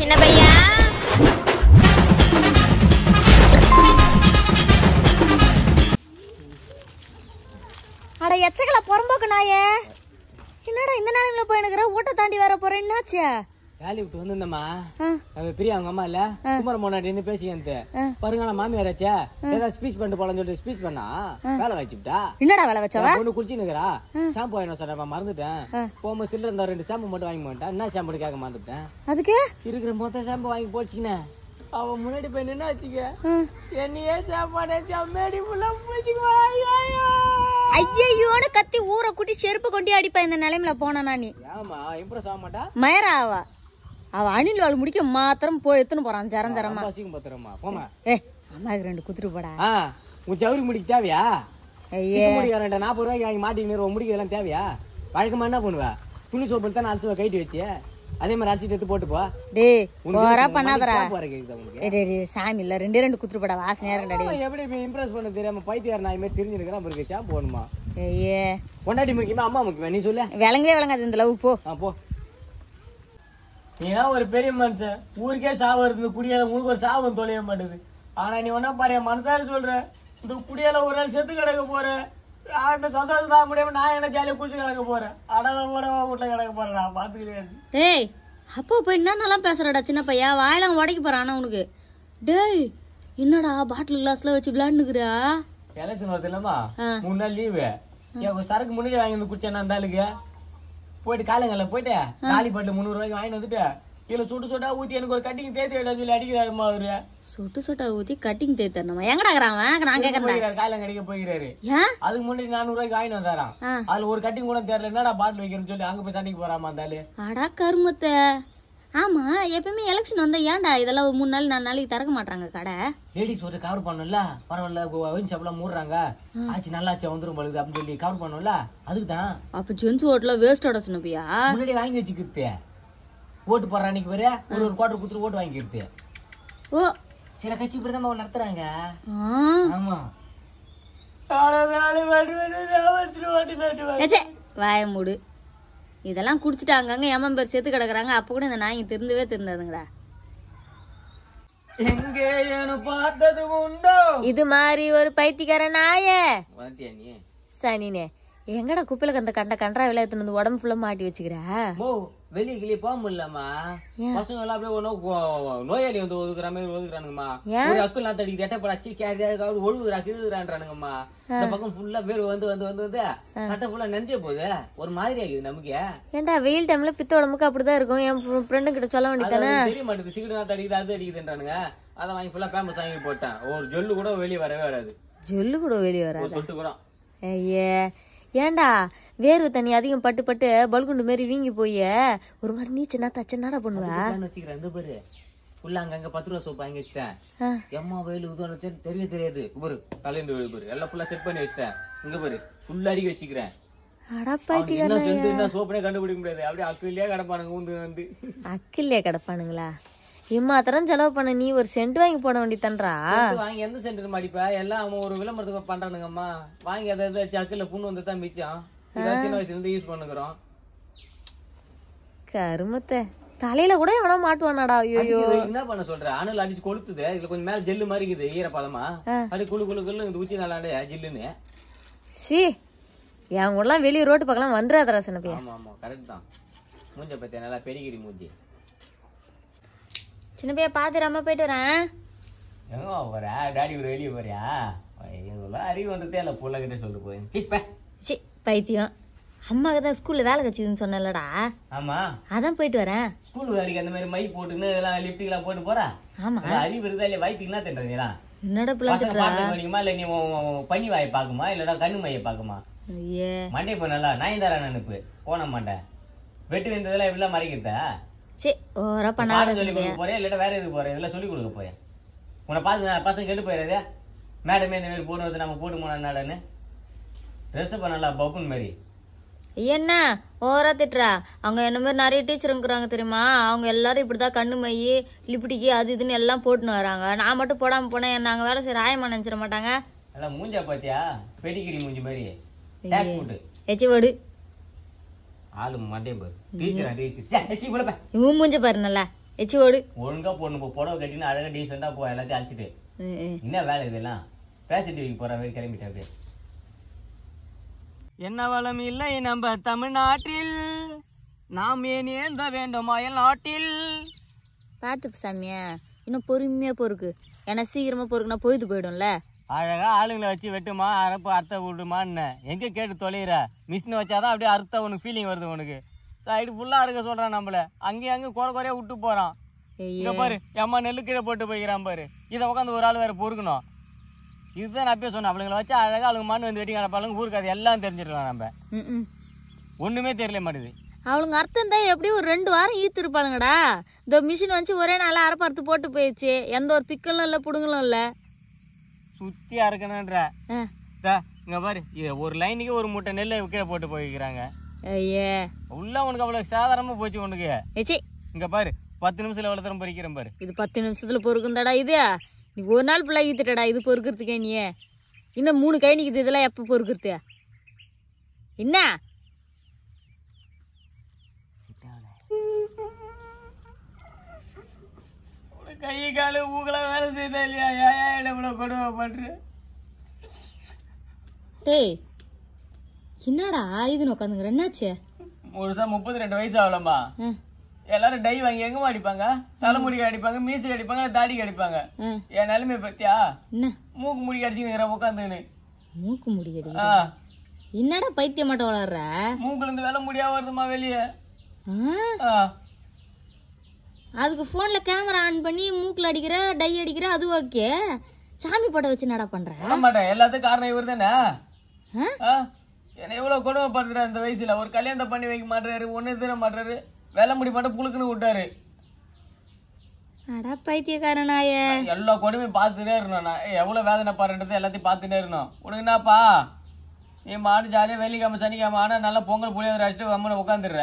சின்ன பையா. அட எச்சக்கல புறம்போக்கு நாயே, என்னடா இந்த நாளையில போயினுக்குற? ஊட்ட தாண்டி வர போற, என்னாச்சு? வேலையை விட்டு வந்திருந்தம்மா. பிரியா அவங்க அம்மா இல்ல குமரம் போனாட்டின்னு பேசிக்கிட்டு பாருங்க மாமியாராச்சே ஏதாவது ஸ்பீச் பண்ணிட்டு போலான்னு சொல்லிட்டு ஸ்பீச் பண்ணா வேலை வச்சுட்டா. என்னடா வேலை வச்சவா? ஒண்ணு குடிச்சுன்னுக்குறா. ஷாம்பு வாங்கணும் சார் மறந்துட்டேன். போகும்போது சில்லர் இருந்தா 2 ஷாம்பு மட்டும் வாங்கி மாட்டேன். என்ன ஷாம்பு கேட்க மறந்துட்டேன். அதுக்கு இருக்கிற மொத்த ஷாம்பு வாங்கி போச்சுக்கினே அவ முன்னாடி போய் நின்று வச்சுக்க என்னையே சாப்பாடு மேடி ஐயோட கத்தி ஊரை கூட்டி செருப்பு கொண்டு அடிப்பா. இந்த நிலைமையில போனா நீ ஆமா இம்ப்ரெஸ் ஆக மாட்டா. மயரா அவ அணில் வாழ் முடிக்க மாத்திரம் போய் எத்துன்னு போறான் ஜரஞ்சரமா. போமா அம்மாக்கு 2 குத்துட்டு போடா. உன் சவுரி முடிக்க தேவையா? முடிக்க 40 ரூபாய்க்கு வாங்கி மாட்டின்னு முடிக்கலாம் தேவையா? வழக்கமா என்ன பண்ணுவா? துணி சோப்பு தான் அரிசி கைட்டு வச்சு அதே மாதிரி அரிசி எடுத்து போட்டு போ. டேய் போறா பண்ணாதடா. சாமி இல்ல 2 குத்துட்டு போடா. வாசனையா இருக்கடா. எப்படி இம்ப்ரெஸ் பண்ண தெரியாம பைத்தியார் நாய் மாதிரி தெரிஞ்சிருக்கா பிறகு ஷாம்பு போடணுமா? ஐயே பொண்டாட்டி முக்கியமா அம்மா முக்கியமா? நீ சொல்ல விளங்கவே விளங்காது இந்த லவ். போ போ. நீதான் ஒரு பெரிய மனுஷன். ஊருக்கே சாவு இருந்து குடியால உனக்கு ஒரு சாவு தொலைய மாட்டேது. ஆனா நீ ஒன்னா பாரு மனசாரு சொல்ற இந்த குடியால ஒரு நாள் செத்து கிடக்க போறேன். அந்த சந்தோஷம் தான் முடியாம நான் என்ன ஜாலியா குடிச்சு கிடக்க போறேன். அடாத போறவா வீட்டுல கிடக்க போறேன். நான் பாத்து கிடையாது. டேய் அப்போ போய் என்ன நல்லா பேசுறடா சின்ன பையா. வாயெல்லாம் உடைக்க போறானா உனக்கு? டேய் என்னடா பாட்டில் கிளாஸ்ல வச்சு விளையாண்டுக்குறா? எலெக்ஷன் வருது இல்லம்மா 3 நாள் லீவு. சரக்கு முன்னாடி வாங்கி வந்து குடிச்சேன்னா அந்த ஆளுக்கு போயிட்டு காலங்கள்ல போயிட்டு காலி பாட்டில் 300 ரூபாய்க்கு வாங்கிட்டு வந்துட்டு இதுல சுட்டு சுட்டா ஊத்தி எனக்கு ஒரு கட்டிங் தேய்த்து சொல்லி அடிக்கிறாருமா அவரு. சுட்டு சுட்டா ஊத்தி கட்டிங் தேய்த்தரணுமா? எங்கடாக்குறான்? நான் கேக்குறேன். காலம் கடிக்க போகிறாரு. அதுக்கு முன்னாடி 400 ரூபாய்க்கு வாங்கிட்டு வந்தாராம். அதுல ஒரு கட்டிங் கூட தெரியல. என்னடா பாட்டில் வைக்கிறேன்னு சொல்லி அங்க போய் சண்டைக்கு போறாமா அந்த ஆளு. அடா கருமத்தை. ஆமா எப்பவுமே எலெக்ஷன் வந்தா ஏன்டா இதெல்லாம் 3 நாள் 4 நாளைக்கு திறக்க மாட்டாங்க கடை? லேடிஸ் ஒரு கவர் பண்ணல பரவாயில்ல ஒயின் ஷாப்லாம் மூடுறாங்க ஆச்சு நல்லாச்சு வந்துரும் பழுது அப்படின்னு சொல்லி கவர் பண்ணல. அதுக்குதான் அப்ப ஜென்ஸ் ஓட்டுல வேஸ்டோட சொன்னப்பியா முன்னாடி வாங்கி வச்சுக்கிட்டு ஓட்டு போடுற அன்னைக்கு வர ஒரு குவார்டர் குடுத்து ஓட்டு வாங்கிக்கிறது. ஓ சில கட்சி இப்படிதான் நடத்துறாங்க. ஆமா வாய மூடு. இதெல்லாம் குடிச்சிட்டு அங்கங்க ஏமாம் பேர் சேர்த்து கிடக்குறாங்க. அப்ப கூட இந்த நாய் திருந்தவே திருந்தாதுங்கடா. பார்த்தது உண்டோ இது மாதிரி ஒரு பைத்தியக்கார நாய சனினே? எங்கடா குப்பையில அந்த கண்டா விளையாட்டு வந்து உடம்பு ஃபுல்லா மாட்டி வச்சுக்கிற? வெளியே கிளியே போக முடியலமா. பசங்க எல்லாம் அப்படியே நோயாளி வந்து ஒதுக்குற மாதிரி ஒதுக்குறானுங்கம்மா. ஒரு அக்கு எல்லாம் தடிக்கு எட்டப்படாச்சு ஒழுகுறா கிழுகுறான்றானுங்கம்மா. இந்த பக்கம் ஃபுல்லா பேர் வந்து வந்து வந்து வந்து சட்டை ஃபுல்லா நந்திய போகுது. ஒரு மாதிரி ஆகுது நமக்கு. ஏன்டா வெயில் டைம்ல பித்த உடம்புக்கு அப்படிதான் இருக்கும். என் ஃப்ரெண்டு கிட்ட சொல்ல வேண்டியதானே? தெரிய மாட்டேது. சிகரெட் தடிக்குது அது அடிக்குதுன்றானுங்க. அதை வாங்கி ஃபுல்லா பேம்பஸ் வாங்கி போட்டேன். ஒரு ஜொல்லு கூட வெளியே வரவே வராது. ஜொல்லு கூட வெளியே வராது. சொட்டு கூட. ஐயே ஏண்டா வேர்வை தண்ணி அதிகம் பட்டு பட்டு பல்குண்டு மாரி வீங்கி போய் ஒரு மாதிரி நீச்சனா தச்சனாடா பண்ணுவேன் வச்சுக்கிறேன். இந்த பாரு ஃபுல்லா அங்க 10 ரூபா சோப்பு வாங்கி வச்சுட்டேன். எம்மா வயலு உதவ தெரிய தெரியாது. பாரு தலைந்து பாரு எல்லாம் ஃபுல்லா செட் பண்ணி வச்சுட்டேன். இங்க பாரு ஃபுல்லா அடிக்க வச்சுக்கிறேன். என்ன சோப்புனே கண்டுபிடிக்க முடியாது. அப்படியே அக்கிலே கிடப்பானுங்க ஊந்து வந்து அக்கிலே கிடப்பானுங்களா? இம்மாத்திரம் செலவு பண்ண நீ ஒரு சென்ட் வாங்கி போட வேண்டியதன்றா. வாங்கி எந்த சென்ட் மாடிப்பா எல்லாம் அவன் ஒரு விளம்பரத்துக்கு பண்றானுங்கம்மா. வாங்கி அதை அக்கில புண்ணு வந்து தான் மிச்சம். சின்ன வயசுல இருந்து யூஸ் பண்ணுகிறோம். கருமத்தை தலையில கூட எவனா மாட்டுவானாடா. ஐயோ என்ன பண்ண சொல்ற? அனல் அடிச்சு கொளுத்துது. இதுல கொஞ்சம் மேல ஜெல்லு மாதிரி இருக்குது ஈரப்பதமா. அப்படி குழு குழு குழு இந்த ஊச்சி நல்லாண்டே ஜில்லுன்னு. சி என் கூட எல்லாம் வெளியே ரோட்டு பக்கம் வந்துடாதரா சின்னப்பையா. ஆமா ஆமா கரெக்ட் தான். மூஞ்ச பத்தியா நல்லா பெடிகிரி மூஞ்சி. சின்ன பையா பாத்துராம போயிட்டு வரேன். எங்க போற? டாடி ஒரு வெளியே போறியா? அறிவு வந்ததே இல்ல புள்ள கிட்ட சொல்லிட்டு போய் பைத்தியம். அம்மாக்கு தான் ஸ்கூல்ல வேலை கட்சிதுன்னு சொன்னலடா. ஆமா அதான் போயிட்டு வரேன். ஸ்கூல் வேலைக்கு அந்த மாதிரி மை போட்டுன்னு எல்லாம் லிப்டிக் எல்லாம் போட்டு போற. ஆமா அறிவு இருந்தா இல்ல வயிற்றுக்கு என்ன தின்றீங்களா? என்னடா பிள்ளைமா இல்ல நீ பனி வாயை பாக்குமா இல்லடா கண்ணு மைய பாக்குமா? மண்டே போனல நாயந்தாரா நினைப்பு போன மாட்டேன். வெட்டு வந்ததெல்லாம் எவ்வளவு மறைக்கிறதா? சொல்லி கொடுக்க போறேன் இல்லடா வேற எதுக்கு போறேன்? இதெல்லாம் சொல்லி கொடுக்க போறேன். உன்னை பார்த்து பசங்க கெட்டு போயிடாதே. மேடமே இந்த மாதிரி போட்டு வந்து நம்ம போட்டு போனான்னு ட்ரெஸ் பண்ணல பப்புன் மாதிரி. என்ன ஓவரா திட்டுறா? அவங்க என்ன மாதிரி நிறைய டீச்சர் இருக்கிறாங்க தெரியுமா? அவங்க எல்லாரும் இப்படிதான் கண்ணு மை லிப்டிக்கு அது இதுன்னு எல்லாம் போட்டுன்னு வராங்க. நான் மட்டும் போடாம போனேன் என்ன அங்க வேலை செய்யற ஆயமா நினைச்சிட மாட்டாங்க. எல்லாம் மூஞ்சா பாத்தியா பெடிகிரி மூஞ்சி மாதிரி எச்சி ஓடு ஆளு மண்டே பாரு. டீச்சரா டீச்சர் இவன் மூஞ்ச பாரு நல்லா எச்சி ஓடு. ஒழுங்கா பொண்ணு புடவை கட்டின்னு அழகா டீசெண்டா போ, எல்லாத்தையும் அழைச்சிட்டு. என்ன வேலை இதெல்லாம்? பேசிட்டு போற மாதிரி கிளம்பிட்டேன் அப்படியே. என்ன வளம் இல்லை நம்ம தமிழ்நாட்டில், நாம் ஏன் ஏந்த வேண்டும் அயல் நாட்டில். பார்த்து சாமியா, இன்னும் பொறுமையா பொறுக்கு. ஏன்னா சீக்கிரமா பொறுக்குனா பொழுது போயிடும்ல. அழகா ஆளுங்களை வச்சு வெட்டுமா, அரைப்பு அர்த்த விடுமான்னு எங்க கேட்டு தொலைகிற? மிஷினை வச்சாதான் அப்படியே அர்த்தம் உனக்கு ஃபீலிங் வருது உனக்கு. சைடு ஃபுல்லா இருக்க சொல்றான் நம்மள, அங்கேயும் அங்கே குறையா விட்டு போறான். இங்க பாரு, அம்மா நெல்லு கீழே போட்டு போய்க்கிறான் பாரு. இதை உட்காந்து ஒரு ஆள் வேற பொறுக்கணும். இதுதான் நான் அப்பயே சொன்னேன், அவளுங்களை வச்சு அழகா அவளுக்கு மண் வந்து வெட்டி கிடப்பாளுங்க, ஊருக்கு அது எல்லாம் தெரிஞ்சிடலாம். நம்ம ஒண்ணுமே தெரியல மாட்டேது. அவளுங்க அர்த்தம் தான் எப்படியும் ஒரு 2 வாரம் ஈத்து இருப்பாளுங்கடா. இந்த மிஷின் வச்சு ஒரே நாள் அரைப்பறுத்து போட்டு போயிடுச்சு. எந்த ஒரு பிக்கலும் இல்லை, புடுங்கலும் இல்லை. சுத்தியா இருக்கணுன்ற இங்க பாரு, ஒரு லைனுக்கு ஒரு மூட்டை நெல்லை கீழே போட்டு போய்க்கிறாங்க. ஐயே உள்ள உனக்கு அவ்வளவு சாதாரணமா போச்சு உனக்கு. இங்க பாரு, 10 நிமிஷத்துல எவ்வளவு தரம் பொறிக்கிறேன் பாரு. இது 10 நிமிஷத்துல பொறுக்குந்தாடா இது. நீ ஒரு நாள் ஃபுல்லா ஈத்துட்டடா இது பொறுக்கிறதுக்கே. நீ இன்னும் 3 கை நிக்குது, இதெல்லாம் எப்ப பொறுக்கிறது? என்ன கை காலு ஊக்கெல்லாம் வேலை செய்தா இல்லையா? ஏன் இவ்வளவு கொடுமை பண்ற? டேய் என்னடா இதுன்னு உட்காந்துங்கிற, என்னாச்சு? முழுசா 32 வயசு ஆகலம்மா. எல்லாரும் டை வாங்கி எங்கம்மா அடிப்பாங்க? தலைமுடிக்கு அடிப்பாங்க, மீசை அடிப்பாங்க, தாடிக்கு அடிப்பாங்க. என் நிலைமை பத்தியா? மூக்கு முடி அடிச்சுன்னு உட்காந்துன்னு. மூக்கு முடி அடி? என்னடா பைத்தியம் மட்டும் வளர்ற? மூக்குல இருந்து வேலை முடியா வருதுமா வெளியே. அதுக்கு போன்ல கேமரா ஆன் பண்ணி மூக்குல அடிக்கிற, டை அடிக்கிற, அது ஓகே. சாமி படம் வச்சு நடா பண்ற? மாட்டேன், எல்லாத்துக்கும் காரணம் இவர் தானே. என்ன எவ்வளவு கொடுமைப்படுத்துற இந்த வயசுல. ஒரு கல்யாணத்தை பண்ணி வைக்க மாட்டாரு, ஒண்ணு தர மாட்டாரு, வேலை முடி மட்டும் புழுக்குன்னு விட்டாரு. அடா பைத்தியக்காரனாய. எல்லா கொடுமையும் பார்த்துட்டே இருக்கணும். நான் எவ்வளவு வேதனை பாருன்றது எல்லாத்தையும் பார்த்துட்டே இருக்கணும். உனக்கு என்னப்பா, நீ மாடு ஜாலியா வெள்ளிக்கிழமை சனிக்கிழமை ஆனா நல்லா பொங்கல் புளியோதரை அடிச்சுட்டு அம்மனை உட்காந்துடுற.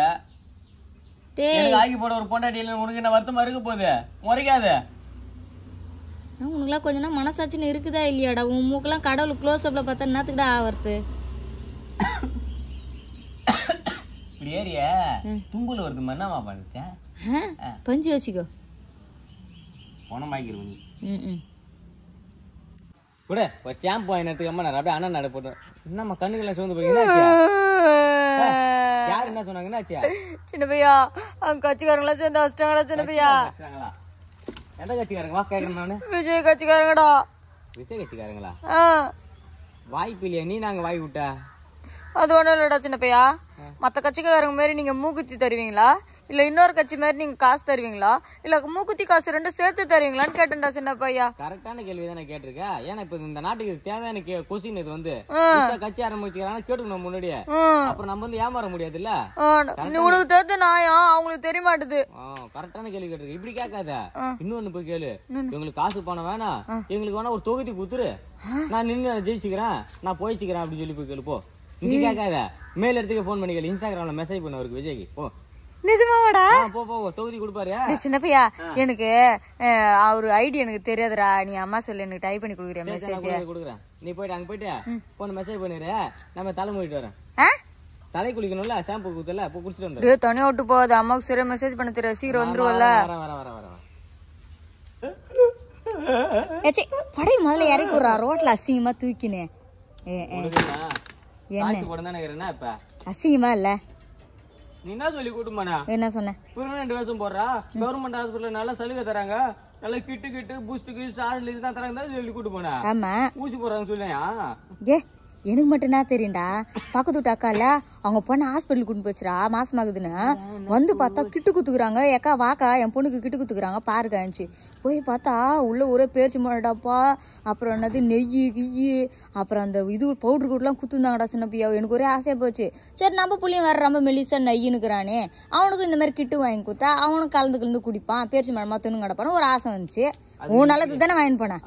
ஆகி போட ஒரு பொண்டாட்டி இல்லை, உனக்கு என்ன வருத்தமா இருக்க போகுது? முறைக்காத. உனக்குலாம் கொஞ்ச நாள் மனசாட்சின்னு இருக்குதா இல்லையாடா? உன் மூக்கெல்லாம் கடவுள் க்ளோஸ் அப்ல பார்த்தா என்னத்துக்குடா ஆவறது? இப்படி ஏறிய தும்புல வருது, என்னமா பண்ணிட்ட? பஞ்சு வச்சுக்கோ, பணமாக்கிருவ நீ கூட. ஒரு ஷாம்பு வாங்கி எடுத்துக்காம நான் அப்படியே அண்ணன் நட போட்டேன். என்னம்மா கண்ணுக்கெல்லாம் சோர்ந்து போய் யாரு என்ன சொன்னாங்க? என்னாச்சியா? சின்ன பையா அவங்க கட்சிக்காரங்களா சேர்ந்து வச்சிட்டாங்கடா. சின்ன பையா எந்த கட்சிக்காரங்க? வா கேக்குறேன் நானு. விஜய் கட்சிக்காரங்கடா. விஜய் கட்சிக்காரங்களா? வாய்ப்பு இல்லையா? நீ நாங்க வாய் விட்ட? அது ஒண்ணும் இல்லடா சின்ன பையா. மத்த கட்சிக்காரங்க மாதிரி நீங்க மூக்குத்தி தருவீங்களா, இல்ல இன்னொரு கட்சி மாதிரி நீங்க காசு தருவீங்களா, இல்ல மூக்குத்தி காசு 2 சேர்த்து தருவீங்களான்னு கேட்டேன்டா சின்ன பையா. கரெக்டான கேள்வி தானே கேட்டிருக்கேன். ஏன்னா இப்ப இந்த நாட்டுக்கு தேவையான கொஸ்டின் இது வந்து கட்சி ஆரம்பிச்சுக்கிறாங்க கேட்டுக்கணும் முன்னாடியே. அப்புறம் நம்ம வந்து ஏமாற முடியாது இல்ல. உனக்கு தெரிஞ்ச நாயா அவங்களுக்கு தெரிய மாட்டுது. கரெக்டான கேள்வி கேட்டிருக்கு. இப்படி கேட்காத, இன்னொன்னு போய் கேளு. எங்களுக்கு காசு பணம் வேணாம், எங்களுக்கு வேணா ஒரு தொகுதி குத்துரு, நான் நின்று ஜெயிச்சுக்கிறேன், நான் போயிச்சுக்கிறேன் அப்படின்னு சொல்லி போய் கேளு. போ, இங்க கேட்காத, மேல் இடத்துக்கு போன் பண்ணி கேளு. இன்ஸ்டாகிராம்ல மெசேஜ் பண்ண அவருக்கு விஜய்க்கு. போ. நிஜமாவாடா? போ போ, தொகுதி கொடுப்பாரு. சின்ன பையா எனக்கு அவரு ஐடி எனக்கு தெரியாதுடா. நீ அம்மா செல்ல எனக்கு டைப் பண்ணி கொடுக்குறியா மெசேஜ்? கொடுக்குறேன். நீ போயிட்டு அங்க போயிட்டு போன் மெசேஜ் பண்ணிரு, நம்ம தலை மூடிட்டு வரேன். தலை குளிக்கணும்ல, ஷாம்பு குத்தல, போ குளிச்சுட்டு வந்துரு. தனியா விட்டு போகாது, அம்மாவுக்கு சரியா மெசேஜ் பண்ண தெரியாது, சீக்கிரம் வந்துருவல்ல. வர வர வர வர படை முதல்ல இறக்கி விடுறா, ரோட்ல அசிங்கமா தூக்கினே. அசிங்கமா இல்ல? நீ என்ன சொல்லி கூட்டுமானா? என்ன சொன்ன? 2 வருஷம் போடுறா, கவர்மெண்ட் ஹாஸ்பிட்டல் நல்லா சலுகை தராங்க, நல்லா கிட்டு பூஸ்ட் தான் தராங்க சொல்லி கூட்டு போனா. ஆமா, ஊசி போடுறாங்க சொல்லியா? எனக்கு மட்டும் என்ன தெரியும்டா, பக்கத்து வீட்டு அக்கா இல்ல, அவங்க பொண்ணு ஹாஸ்பிட்டல் கூட்டு போச்சுரா, மாசமாகுதுன்னு. வந்து பார்த்தா கிட்டு குத்துக்குறாங்க. ஏக்கா வாக்கா என் பொண்ணுக்கு கிட்டு குத்துக்குறாங்க பாருக்காச்சு. போய் பார்த்தா உள்ள ஒரே பேர்ச்சி மாடாப்பா, அப்புறம் என்னது நெய் கிய்யி, அப்புறம் அந்த இது பவுடர் கூட்டெல்லாம் குத்துந்தாங்கடா சின்ன பையா. எனக்கு ஒரே ஆசையா போச்சு. சரி நம்ம புள்ளையும் வேற ரொம்ப மெலிசா நெய்யுனுக்குறானே, அவனுக்கும் இந்த மாதிரி கிட்டு வாங்கி கொடுத்தா அவனும் கலந்து குடிப்பான், பேர்ச்சி மாடமா தின்னு கிடப்பான்னு ஒரு ஆசை வந்துச்சு. உன் நல்லது தானே வாங்கி போனேன்.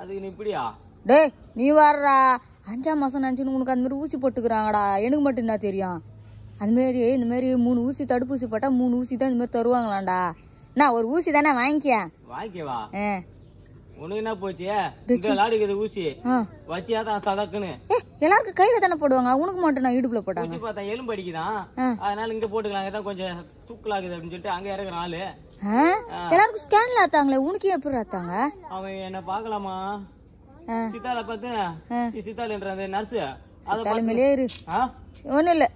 டே நீ வர்றா, 5ஆம் மாசம் நினைச்சுன்னு உனக்கு அந்த மாதிரி ஊசி போட்டுக்கிறாங்கடா. எனக்கு மட்டும் என்ன தெரியும்? அந்த மாதிரி இந்த மாதிரி 3 ஊசி தடுப்பூசி போட்டா 3 ஊசி தான் இந்த மாதிரி தருவாங்களாண்டா. நான் ஒரு ஊசி தானே வாங்கிக்கவா? உனக்கு என்ன போச்சு? ஊசி வச்சியா தான் ததக்குன்னு எல்லாருக்கும் கையில தானே போடுவாங்க, உனக்கு மட்டும் நான் இடுப்புல போட்டாங்க. பூச்சி பார்த்தா எலும்பு அடிக்குதான், அதனால இங்க போட்டுக்கலாம், அங்கதான் கொஞ்சம் தூக்கலாகுது அப்படின்னு சொல்லிட்டு அங்க இறக்குற ஆளு. எல்லாருக்கும் ஸ்கேன்ல ஆத்தாங்களே, உனக்கு எப்படி ஆத்தாங்க? அவன் என்ன பாக்கலாமா சித்தால பார்த்து, சித்தாலன்ற நர்ஸ் தலைமையிலே இரு, ஒண்ணும் இல்ல.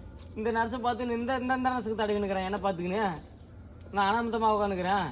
இந்த நர்ஸை பார்த்து இந்த நர்ஸுக்கு தடவினுக்கிறேன், என்ன பாத்துக்கின்னு நான் அனாமத்தமா உட்காந்துக்கிறேன்.